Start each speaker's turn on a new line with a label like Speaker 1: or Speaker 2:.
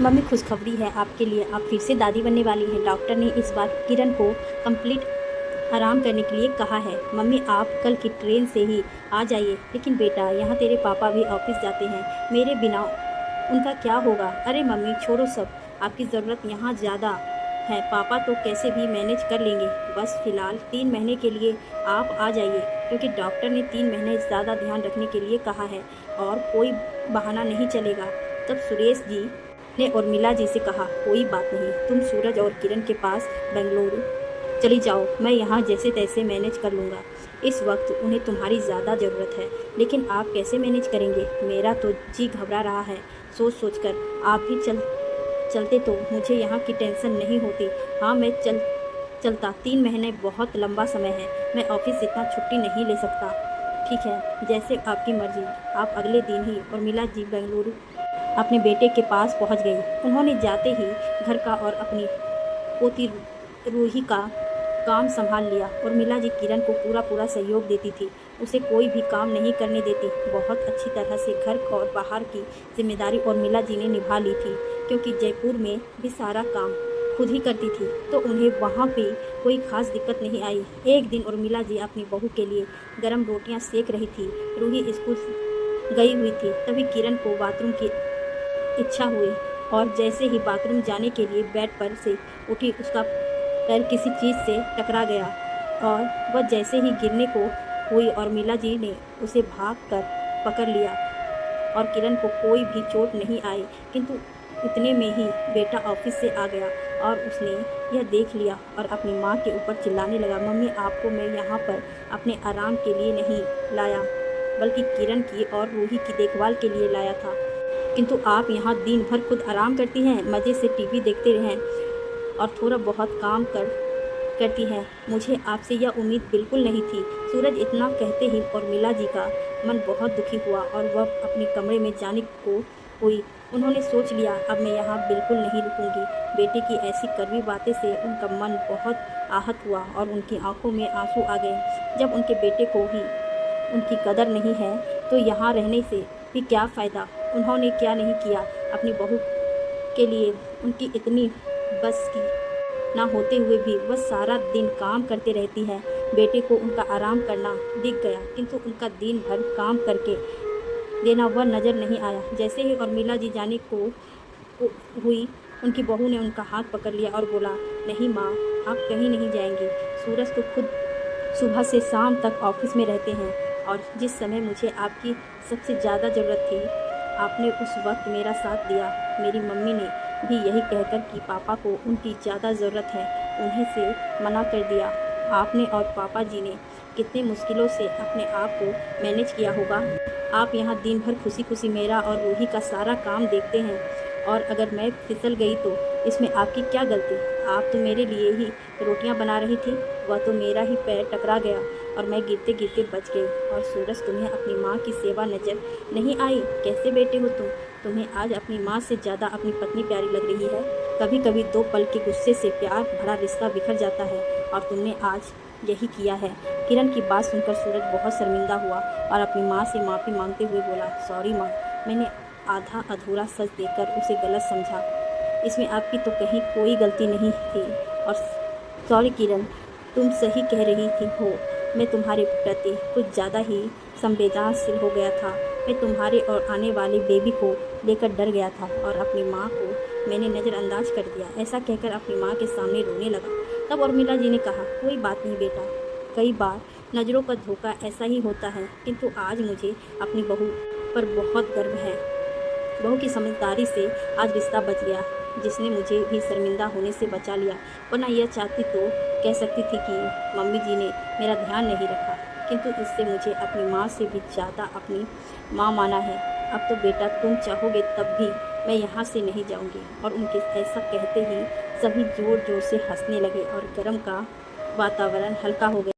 Speaker 1: Mummy खुशखबरी है आपके लिए, आप फिर से दादी बनने वाली हैं। डॉक्टर ने इस बार किरण को कंप्लीट आराम करने के लिए कहा है। मम्मी आप कल की ट्रेन से ही आ जाइए। लेकिन बेटा यहाँ तेरे पापा भी ऑफिस जाते हैं, मेरे बिना उनका क्या होगा। अरे मम्मी छोड़ो सब, आपकी ज़रूरत यहाँ ज़्यादा है। पापा तो कैसे भी मैनेज कर लेंगे। बस फ़िलहाल 3 महीने के लिए आप आ जाइए, क्योंकि डॉक्टर ने 3 महीने ज़्यादा ध्यान रखने के लिए कहा है और कोई बहाना नहीं चलेगा। तब सुरेश जी ने उर्मिला जी से कहा, कोई बात नहीं, तुम सूरज और किरण के पास बेंगलुरु चली जाओ, मैं यहाँ जैसे तैसे मैनेज कर लूँगा। इस वक्त उन्हें तुम्हारी ज़्यादा ज़रूरत है। लेकिन आप कैसे मैनेज करेंगे। मेरा तो जी घबरा रहा है सोच कर। आप भी चलते तो मुझे यहाँ की टेंशन नहीं होती। हाँ मैं चलता। 3 महीने बहुत लंबा समय है, मैं ऑफिस से इतना छुट्टी नहीं ले सकता। ठीक है, जैसे आपकी मर्जी। आप अगले दिन ही उर्मिला जी बेंगलुरु अपने बेटे के पास पहुंच गई। उन्होंने जाते ही घर का और अपनी पोती रूही का काम संभाल लिया। उर्मिला जी किरण को पूरा सहयोग देती थी, उसे कोई भी काम नहीं करने देती। बहुत अच्छी तरह से घर और बाहर की जिम्मेदारी उर्मिला जी ने निभा ली थी, क्योंकि जयपुर में भी सारा काम खुद ही करती थी, तो उन्हें वहाँ पे कोई खास दिक्कत नहीं आई। एक दिन उर्मिला जी अपनी बहू के लिए गर्म रोटियाँ सेक रही थी। रूही स्कूल गई हुई थी। तभी किरण को बाथरूम की इच्छा हुई और जैसे ही बाथरूम जाने के लिए बेड पर से उठी, उसका पैर किसी चीज़ से टकरा गया और वह जैसे ही गिरने को हुई, उर्मिला जी ने उसे भाग कर पकड़ लिया और किरण को कोई भी चोट नहीं आई। किंतु इतने में ही बेटा ऑफिस से आ गया और उसने यह देख लिया और अपनी माँ के ऊपर चिल्लाने लगा, मम्मी आपको मैं यहाँ पर अपने आराम के लिए नहीं लाया, बल्कि किरण की और रूही की देखभाल के लिए लाया था। किंतु आप यहाँ दिन भर खुद आराम करती हैं, मज़े से टीवी देखते रहें और थोड़ा बहुत काम करती हैं। मुझे आपसे यह उम्मीद बिल्कुल नहीं थी। सूरज इतना कहते ही उर्मिला जी का मन बहुत दुखी हुआ और वह अपने कमरे में जाने को हुई। उन्होंने सोच लिया, अब मैं यहाँ बिल्कुल नहीं रुकूंगी। बेटे की ऐसी कड़वी बातें से उनका मन बहुत आहत हुआ और उनकी आंखों में आंसू आ गए। जब उनके बेटे को ही उनकी कदर नहीं है तो यहाँ रहने से भी क्या फ़ायदा। उन्होंने क्या नहीं किया अपनी बहू के लिए। उनकी इतनी बस की ना होते हुए भी वह सारा दिन काम करते रहती है। बेटे को उनका आराम करना दिख गया, किंतु उनका दिन भर काम करके देना वह नज़र नहीं आया। जैसे ही उर्मिला जी जाने को हुई, उनकी बहू ने उनका हाथ पकड़ लिया और बोला, नहीं माँ, आप कहीं नहीं जाएंगी। सूरज तो खुद सुबह से शाम तक ऑफिस में रहते हैं और जिस समय मुझे आपकी सबसे ज़्यादा ज़रूरत थी, आपने उस वक्त मेरा साथ दिया। मेरी मम्मी ने भी यही कहकर कि पापा को उनकी ज़्यादा ज़रूरत है, उन्हें से मना कर दिया। आपने और पापा जी ने कितने मुश्किलों से अपने आप को मैनेज किया होगा। आप यहाँ दिन भर खुशी खुशी मेरा और रूही का सारा काम देखते हैं, और अगर मैं फिसल गई तो इसमें आपकी क्या गलती। आप तो मेरे लिए ही रोटियां बना रही थी, वह तो मेरा ही पैर टकरा गया और मैं गिरते गिरते बच गई। और सूरज, तुम्हें अपनी माँ की सेवा नज़र नहीं आई। कैसे बेटे हो तुम। तुम्हें आज अपनी माँ से ज़्यादा अपनी पत्नी प्यारी लग रही है। कभी कभी 2 पल के गुस्से से प्यार भरा रिश्ता बिखर जाता है, और तुमने आज यही किया है। किरण की बात सुनकर सूरज बहुत शर्मिंदा हुआ और अपनी माँ से माफ़ी मांगते हुए बोला, सॉरी माँ, मैंने आधा अधूरा सच देकर उसे गलत समझा। इसमें आपकी तो कहीं कोई गलती नहीं थी। और सॉरी किरण, तुम सही कह रही थी हो, मैं तुम्हारे प्रति कुछ ज़्यादा ही संवेदनशील हो गया था। मैं तुम्हारे और आने वाले बेबी को लेकर डर गया था और अपनी माँ को मैंने नज़रअंदाज कर दिया। ऐसा कहकर अपनी माँ के सामने रोने लगा। तब उर्मिला जी ने कहा, कोई बात नहीं बेटा, कई बार नज़रों का धोखा ऐसा ही होता है, किंतु आज मुझे अपनी बहू पर बहुत गर्व है। बहू की समझदारी से आज रिश्ता बच गया, जिसने मुझे भी शर्मिंदा होने से बचा लिया। वरना यह चाहती तो कह सकती थी कि मम्मी जी ने मेरा ध्यान नहीं रखा, किंतु इससे मुझे अपनी माँ से भी ज़्यादा अपनी माँ माना है। अब तो बेटा तुम चाहोगे तब भी मैं यहाँ से नहीं जाऊँगी। और उनके ऐसा कहते ही सभी ज़ोर ज़ोर से हंसने लगे और गर्म का वातावरण हल्का हो गया।